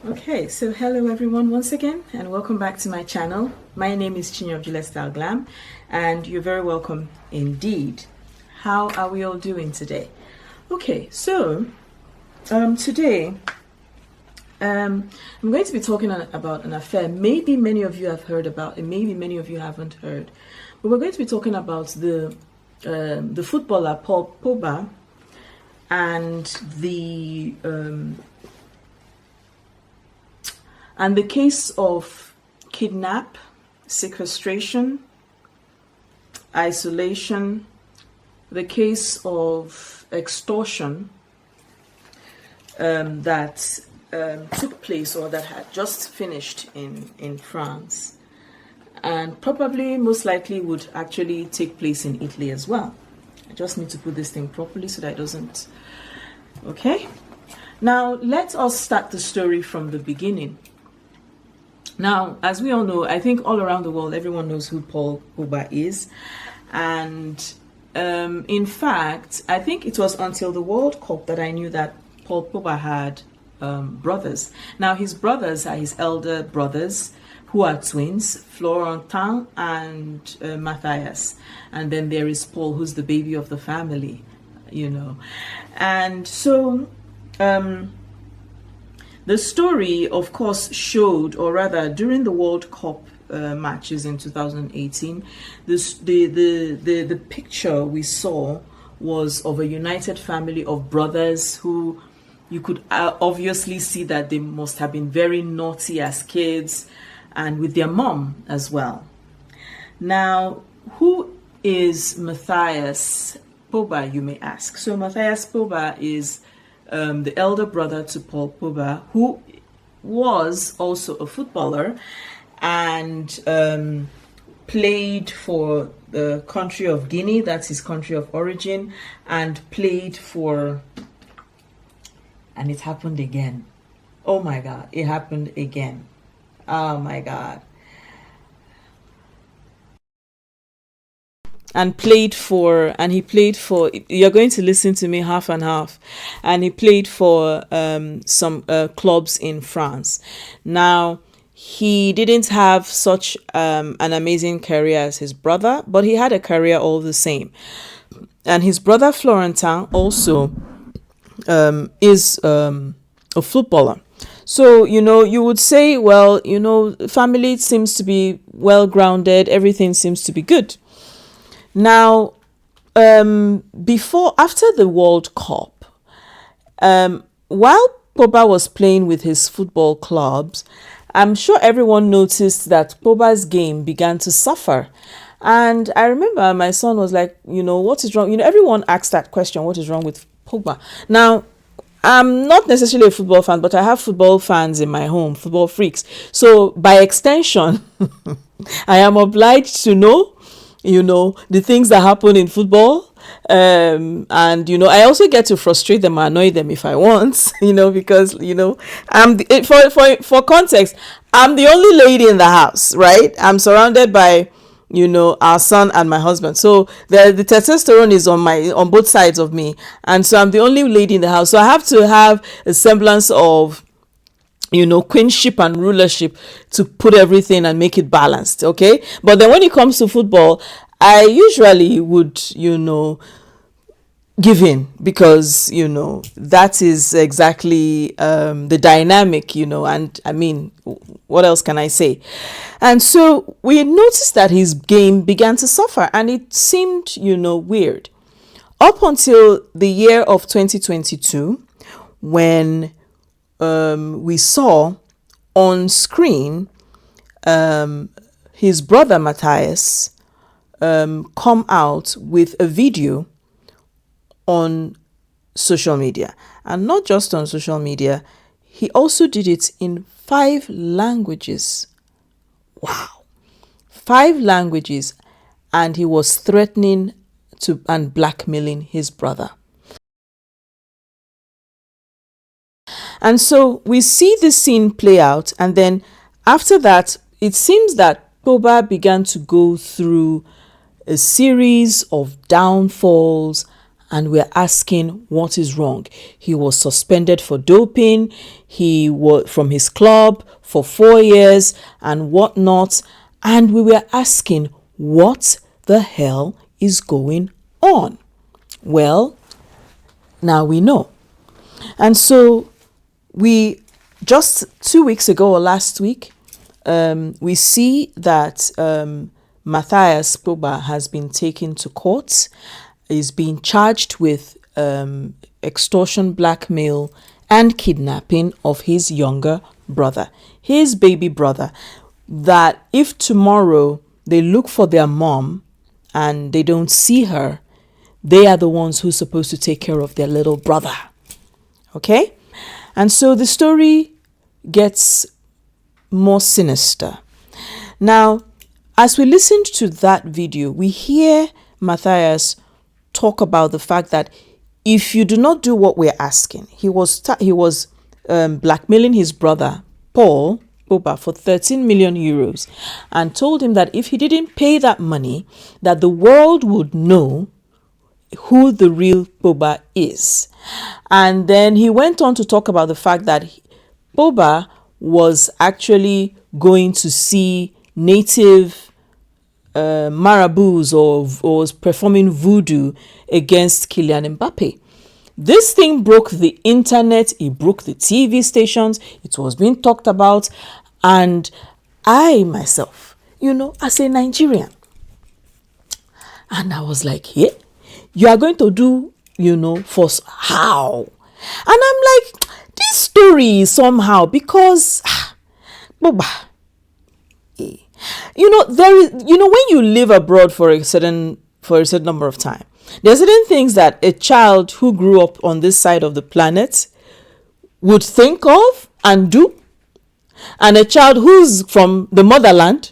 Okay, so hello everyone once again, and welcome back to my channel. My name is Chinyo of Gillette Style Glam, and you're very welcome indeed. How are we all doing today? Okay, so today I'm going to be talking about an affair maybe many of you have heard about, and maybe many of you haven't heard. But we're going to be talking about the footballer Paul Pogba and the case of kidnap, sequestration, isolation, the case of extortion that took place or that had just finished in France, and probably most likely would actually take place in Italy as well. I just need to put this thing properly so that it doesn't. Okay, now let us start the story from the beginning. Now, as we all know, I think all around the world, everyone knows who Paul Pogba is. And in fact, I think it was until the World Cup that I knew that Paul Pogba had brothers. Now, his brothers are his elder brothers, who are twins, Florentin and Matthias. And then there is Paul, who's the baby of the family, you know. And so the story, of course, showed, or rather, during the World Cup matches in 2018, the picture we saw was of a united family of brothers who you could obviously see that they must have been very naughty as kids, and with their mom as well. Now, who is Matthias Pogba, you may ask? So Matthias Pogba is the elder brother to Paul Pogba, who was also a footballer and played for the country of Guinea, that's his country of origin, and played for, and it happened again. Oh my God, it happened again. Oh my God. And he played for, you're going to listen to me half and half, and he played for some clubs in France. Now, he didn't have such an amazing career as his brother, but he had a career all the same. And his brother Florentin also is a footballer. So, you know, you would say, well, you know, family seems to be well grounded, everything seems to be good. Now, after the World Cup, while Pogba was playing with his football clubs, I'm sure everyone noticed that Pogba's game began to suffer. And I remember my son was like, you know, what is wrong? You know, everyone asks that question, what is wrong with Pogba? Now, I'm not necessarily a football fan, but I have football fans in my home, football freaks. So by extension, I am obliged to know, you know, the things that happen in football. And, you know, I also get to frustrate them or annoy them if I want, you know, because, you know, for context, I'm the only lady in the house, right? I'm surrounded by, you know, our son and my husband. So the testosterone is on both sides of me. And so I'm the only lady in the house. So I have to have a semblance of, you know, queenship and rulership to put everything and make it balanced. Okay. But then when it comes to football, I usually would, you know, give in, because, you know, that is exactly the dynamic, you know, and I mean, what else can I say? And so we noticed that his game began to suffer, and it seemed, you know, weird up until the year of 2022, when we saw on screen his brother Matthias come out with a video on social media. And not just on social media, he also did it in 5 languages. Wow. 5 languages. And he was threatening to and blackmailing his brother. And so we see this scene play out, and then after that, it seems that Pogba began to go through a series of downfalls and we're asking what is wrong. He was suspended for doping. He was from his club for 4 years and whatnot. And we were asking, what the hell is going on? Well, now we know. And so we just 2 weeks ago or last week, we see that Matthias Pogba has been taken to court, is being charged with extortion, blackmail, and kidnapping of his younger brother, his baby brother, that if tomorrow they look for their mom and they don't see her, they are the ones who's supposed to take care of their little brother. Okay? And so the story gets more sinister. Now, as we listened to that video, we hear Matthias talk about the fact that if you do not do what we're asking, he was blackmailing his brother, Paul Pogba, for 13 million euros and told him that if he didn't pay that money, that the world would know who the real Pogba is. And then he went on to talk about the fact that Pogba was actually going to see native marabouts or was performing voodoo against Kylian Mbappe. This thing broke the internet, it broke the TV stations, it was being talked about, and I myself, as a Nigerian, and I was like, yeah, you are going to do, for how? And I'm like, this story is somehow because, Pogba, there is, when you live abroad for a certain number of time, there are certain things that a child who grew up on this side of the planet would think of and do, and a child who's from the motherland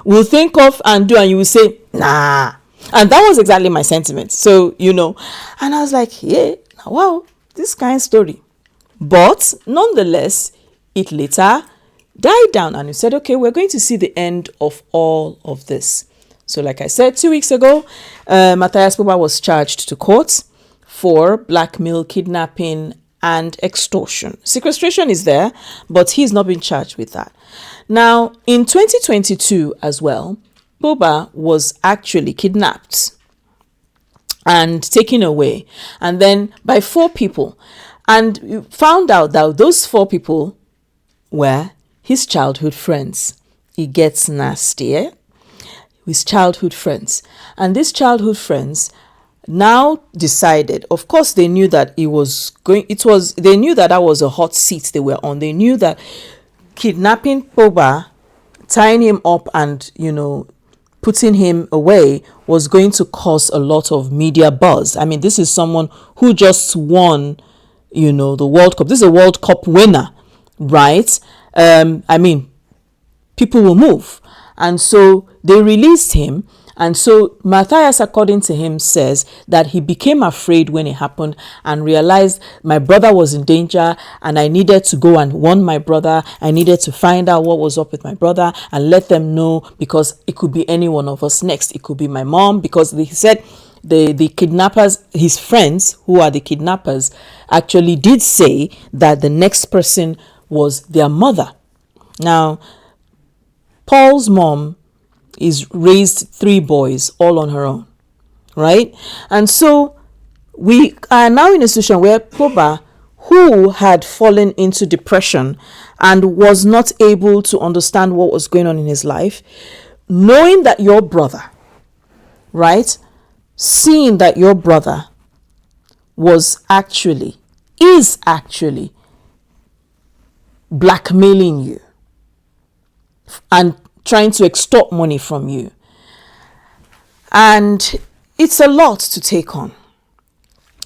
will think of and do, and you will say, nah. And that was exactly my sentiment. So, and I was like, yeah, wow, this kind of story. But nonetheless, it later died down and we said, okay, we're going to see the end of all of this. So like I said, 2 weeks ago, Matthias Pogba was charged to court for blackmail, kidnapping, and extortion. Sequestration is there, but he's not been charged with that. Now, in 2022 as well, Pogba was actually kidnapped and taken away, and then by 4 people. And we found out that those 4 people were his childhood friends. It gets nastier. His childhood friends. And these childhood friends now decided, of course they knew that they knew that was a hot seat they were on. They knew that kidnapping Pogba, tying him up and, putting him away was going to cause a lot of media buzz. I mean, this is someone who just won, the World Cup. This is a World Cup winner, right? People will move. And so they released him. And so Matthias, according to him, says that he became afraid when it happened and realized my brother was in danger and I needed to go and warn my brother. I needed to find out what was up with my brother and let them know, because it could be any one of us next. It could be my mom, because he said the kidnappers, his friends who are the kidnappers, actually did say that the next person was their mother. Now, Paul's mom is raised 3 boys all on her own, right? And so we are now in a situation where Pogba, who had fallen into depression and was not able to understand what was going on in his life, knowing that your brother, right, seeing that your brother is actually blackmailing you and trying to extort money from you. And it's a lot to take on.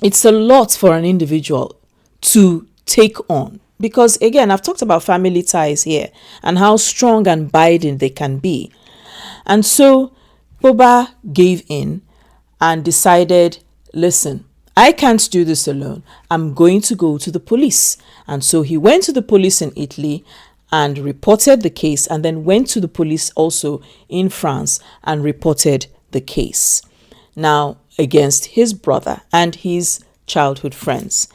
It's a lot for an individual to take on. Because again, I've talked about family ties here and how strong and binding they can be. And so Pogba gave in and decided, listen, I can't do this alone. I'm going to go to the police. And so he went to the police in Italy and reported the case, and then went to the police also in France and reported the case. Now, against his brother and his childhood friends.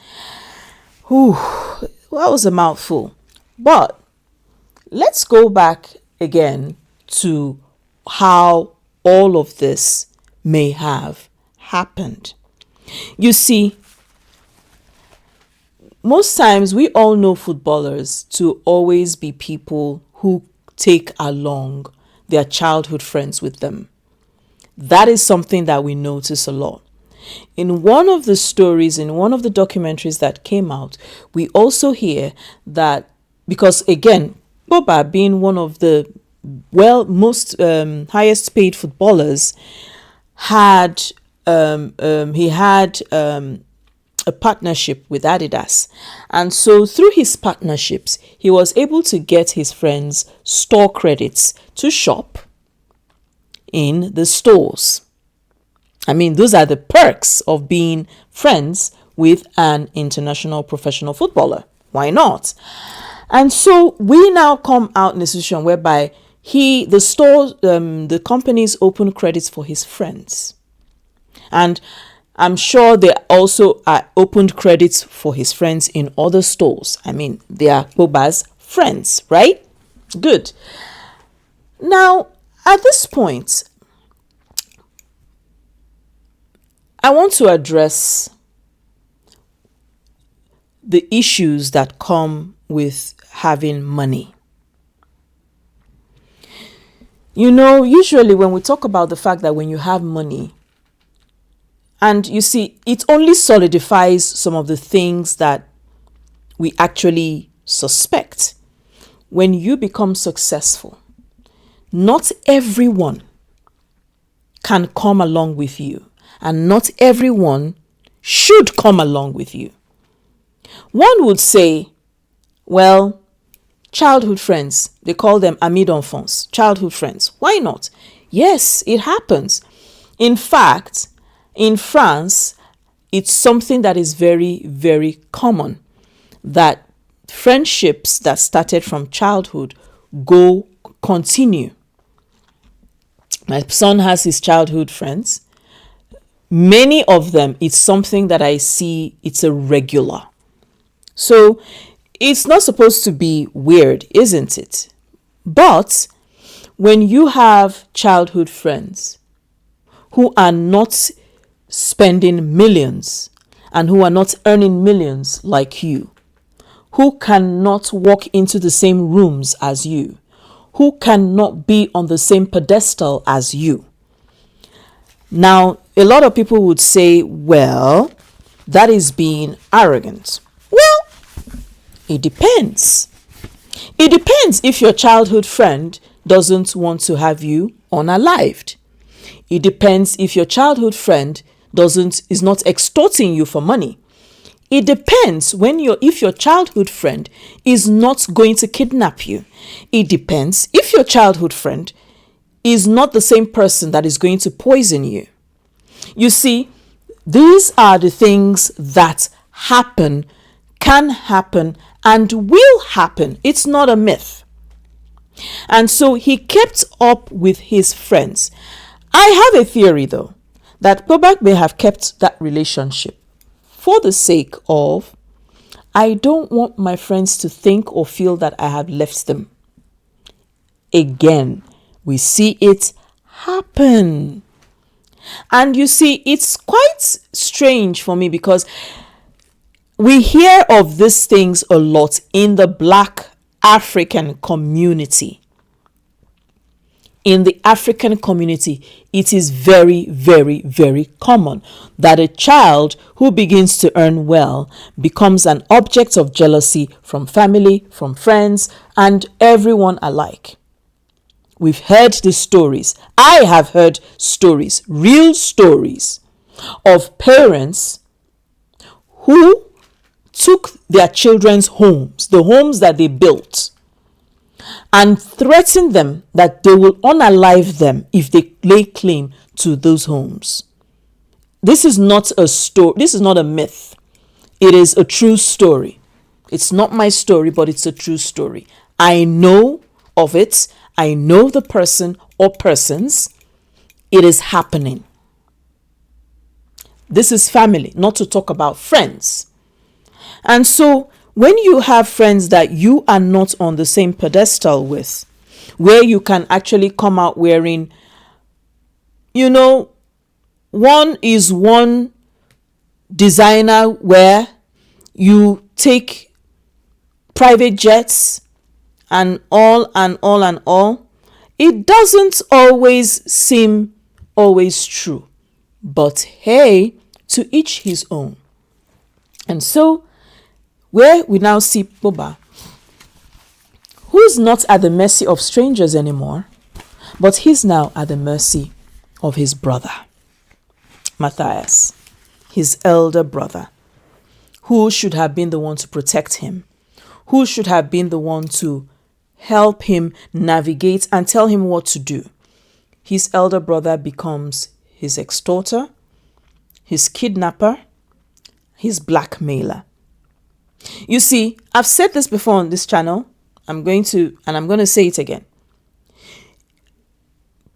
Whew, that was a mouthful. But let's go back again to how all of this may have happened. You see, most times we all know footballers to always be people who take along their childhood friends with them. That is something that we notice a lot. In one of the stories, in one of the documentaries that came out, we also hear that, because again, Pogba being one of the most highest paid footballers, had a partnership with Adidas, and so through his partnerships he was able to get his friends store credits to shop in the stores. I mean, those are the perks of being friends with an international professional footballer. Why not? And so we now come out in a situation whereby the companies open credits for his friends. And I'm sure they also opened credits for his friends in other stores. I mean, they are Pogba'S friends, right? Good. Now, at this point, I want to address the issues that come with having money. You know, usually when we talk about the fact that when you have money, and you see, it only solidifies some of the things that we actually suspect. When you become successful, not everyone can come along with you, and not everyone should come along with you. One would say, well, childhood friends, they call them amis d'enfance, childhood friends. Why not? Yes, it happens. In fact, in France, it's something that is very, very common, that friendships that started from childhood continue. My son has his childhood friends. Many of them, it's something that I see, it's a regular. So it's not supposed to be weird, isn't it? But when you have childhood friends who are not spending millions and who are not earning millions like you, who cannot walk into the same rooms as you, who cannot be on the same pedestal as you. Now, a lot of people would say, well, that is being arrogant. Well, it depends. It depends if your childhood friend doesn't want to have you unalived. It depends if your childhood friend is not extorting you for money. It depends if your childhood friend is not going to kidnap you. It depends if your childhood friend is not the same person that is going to poison you. You see, these are the things that happen, can happen, and will happen. It's not a myth. And so he kept up with his friends. I have a theory, though, that Pogba may have kept that relationship for the sake of, I don't want my friends to think or feel that I have left them. Again, we see it happen. And you see, it's quite strange for me because we hear of these things a lot in the Black African community. In the African community, it is very, very, very common that a child who begins to earn well becomes an object of jealousy from family, from friends, and everyone alike. We've heard the stories. I have heard stories, real stories, of parents who took their children's homes, the homes that they built, and threatened them that they will unalive them if they lay claim to those homes. This is not a story. This is not a myth. It is a true story. It's not my story, but it's a true story. I know of it. I know the person or persons. It is happening. This is family, not to talk about friends. And so when you have friends that you are not on the same pedestal with, where you can actually come out wearing, one is one designer wear, you take private jets and all and all and all, it doesn't always seem always true. But hey, to each his own. And so, where we now see Pogba, who's not at the mercy of strangers anymore, but he's now at the mercy of his brother, Matthias, his elder brother, who should have been the one to protect him, who should have been the one to help him navigate and tell him what to do. His elder brother becomes his extorter, his kidnapper, his blackmailer. You see, I've said this before on this channel. I'm going to say it again.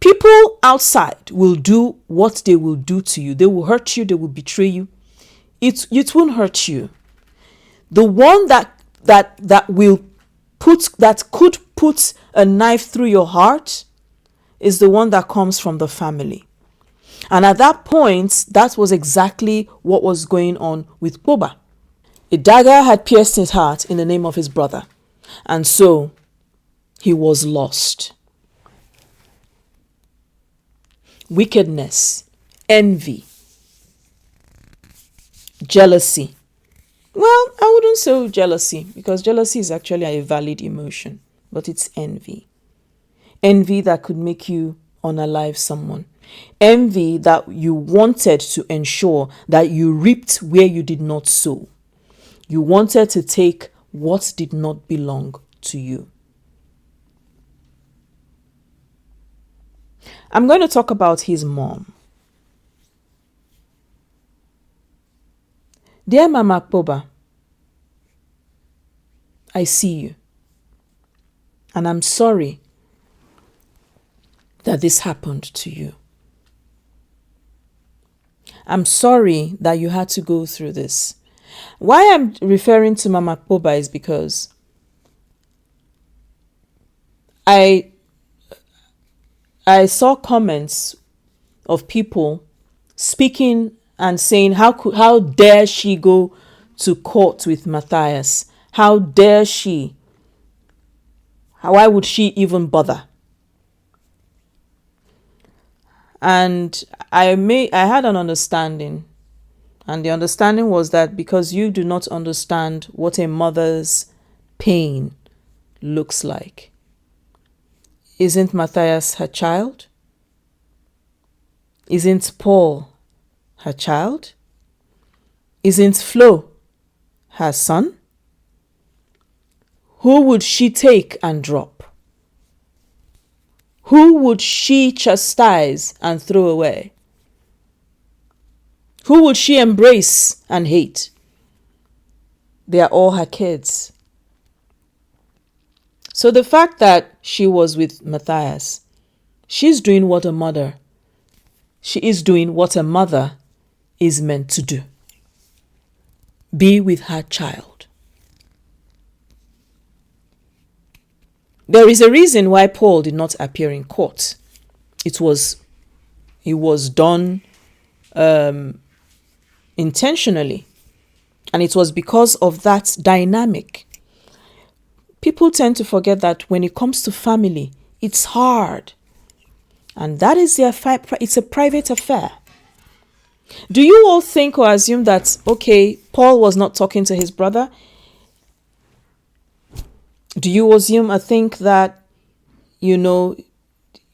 People outside will do what they will do to you. They will hurt you. They will betray you. It won't hurt you. The one that could put a knife through your heart is the one that comes from the family. And at that point, that was exactly what was going on with Pogba. A dagger had pierced his heart in the name of his brother. And so he was lost. Wickedness, envy, jealousy. Well, I wouldn't say jealousy, because jealousy is actually a valid emotion, but it's envy. Envy that could make you unalive someone. Envy that you wanted to ensure that you reaped where you did not sow. You wanted to take what did not belong to you. I'm going to talk about his mom. Dear Mama Pogba, I see you. And I'm sorry that this happened to you. I'm sorry that you had to go through this. Why I'm referring to Mama Pogba is because I saw comments of people speaking and saying, how dare she go to court with Matthias? How dare she? Why would she even bother? And I had an understanding. And the understanding was that because you do not understand what a mother's pain looks like. Isn't Matthias her child? Isn't Paul her child? Isn't Flo her son? Who would she take and drop? Who would she chastise and throw away? Who would she embrace and hate? They are all her kids. So the fact that she was with Matthias, she is doing what a mother is meant to do. Be with her child. There is a reason why Paul did not appear in court. It was done intentionally. And it was because of that dynamic. People tend to forget that when it comes to family, it's hard. And that is it's a private affair. Do you all think or assume that, okay, Paul was not talking to his brother? Do you assume or think that, it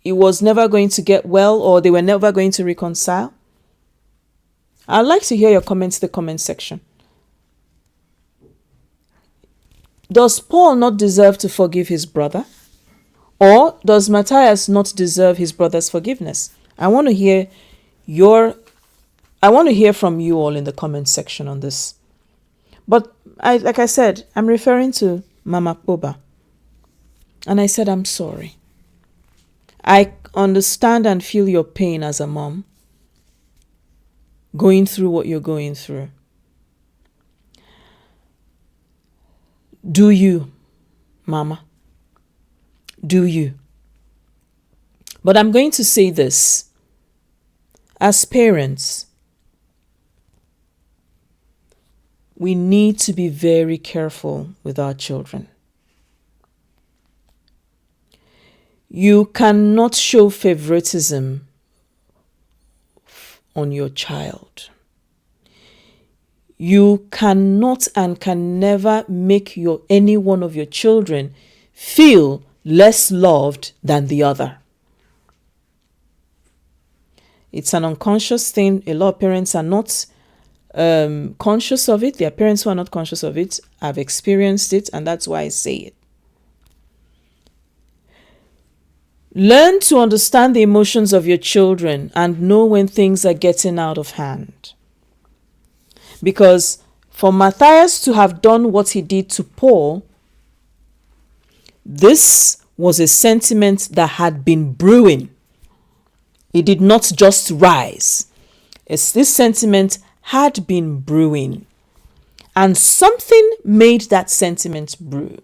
was never going to get well or they were never going to reconcile? I'd like to hear your comments in the comment section. Does Paul not deserve to forgive his brother? Or does Matthias not deserve his brother's forgiveness? I want to hear from you all in the comment section on this. But like I said, I'm referring to Mama Pogba. And I said, I'm sorry. I understand and feel your pain as a mom. going through what you're going through. Do you, mama? Do you? But I'm going to say this. As parents, we need to be very careful with our children. You cannot show favoritism on your child. You cannot and can never make any one of your children feel less loved than the other. It's an unconscious thing. A lot of parents are not conscious of it. There are parents who are not conscious of it. I've experienced it, and that's why I say it. Learn to understand the emotions of your children and know when things are getting out of hand. Because for Matthias to have done what he did to Paul, this was a sentiment that had been brewing. It did not just rise. This sentiment had been brewing. And something made that sentiment brew.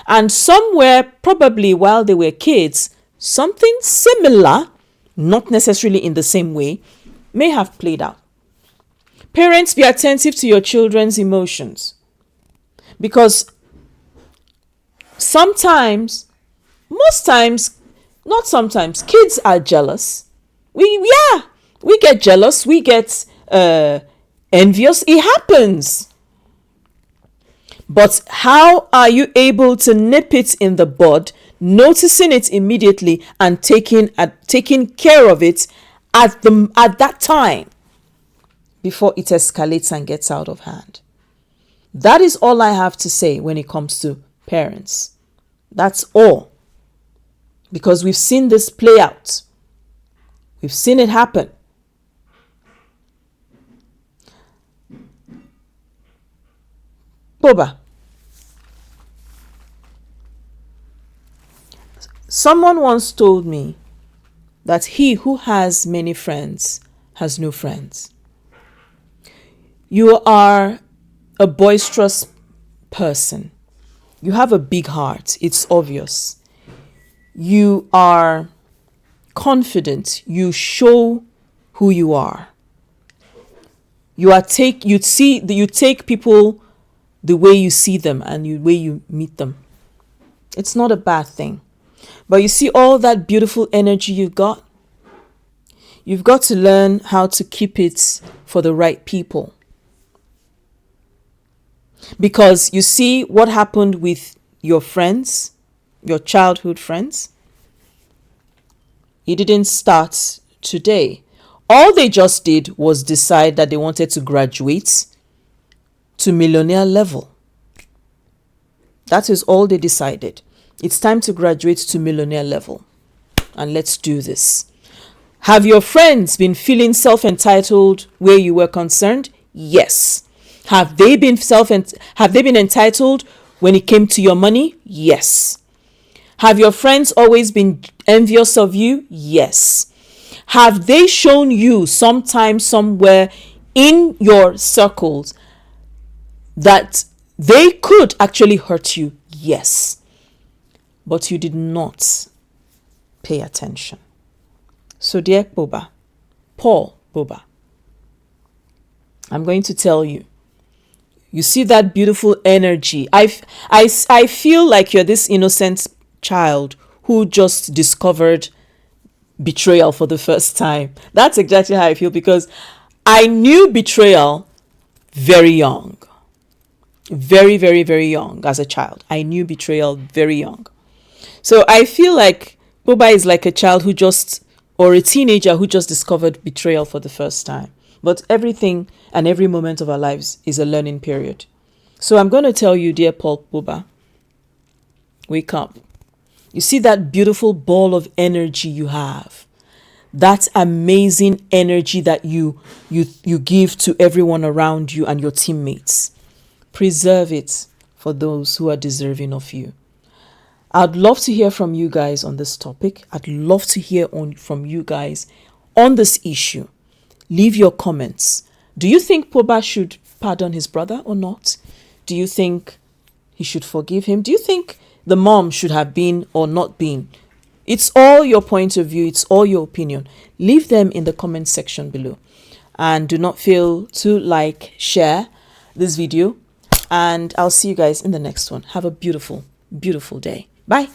And somewhere, probably while they were kids, something similar, not necessarily in the same way, may have played out. Parents, be attentive to your children's emotions. Because sometimes, most times, not sometimes, kids are jealous. We get jealous. We get envious. It happens. But how are you able to nip it in the bud, noticing it immediately and taking care of it at that time before it escalates and gets out of hand? That is all I have to say when it comes to parents. That's all. Because we've seen this play out. We've seen it happen. Pogba. Someone once told me that he who has many friends has no friends. You are a boisterous person. You have a big heart. It's obvious. You are confident. You show who you are. You take people the way you see them and the way you meet them. It's not a bad thing. But you see all that beautiful energy you've got to learn how to keep it for the right people. Because you see what happened with your friends, your childhood friends. It didn't start today. All they just did was decide that they wanted to graduate to millionaire level. That is all they decided. It's time to graduate to millionaire level. And let's do this. Have your friends been feeling self-entitled where you were concerned? Yes. Have they been entitled when it came to your money? Yes. Have your friends always been envious of you? Yes. Have they shown you sometime, somewhere in your circles that they could actually hurt you? Yes. But you did not pay attention. So dear Pogba, Paul Pogba, I'm going to tell you. You see that beautiful energy. I feel like you're this innocent child who just discovered betrayal for the first time. That's exactly how I feel, because I knew betrayal very young. Very, very, very young as a child. I knew betrayal very young. So I feel like Pogba is like a child or a teenager who just discovered betrayal for the first time. But everything and every moment of our lives is a learning period. So I'm going to tell you, dear Paul Pogba, wake up. You see that beautiful ball of energy you have, that amazing energy that you give to everyone around you and your teammates. Preserve it for those who are deserving of you. I'd love to hear from you guys on this topic. I'd love to hear from you guys on this issue. Leave your comments. Do you think Pogba should pardon his brother or not? Do you think he should forgive him? Do you think the mom should have been or not been? It's all your point of view. It's all your opinion. Leave them in the comment section below. And do not fail to like, share this video. And I'll see you guys in the next one. Have a beautiful, beautiful day. Bye.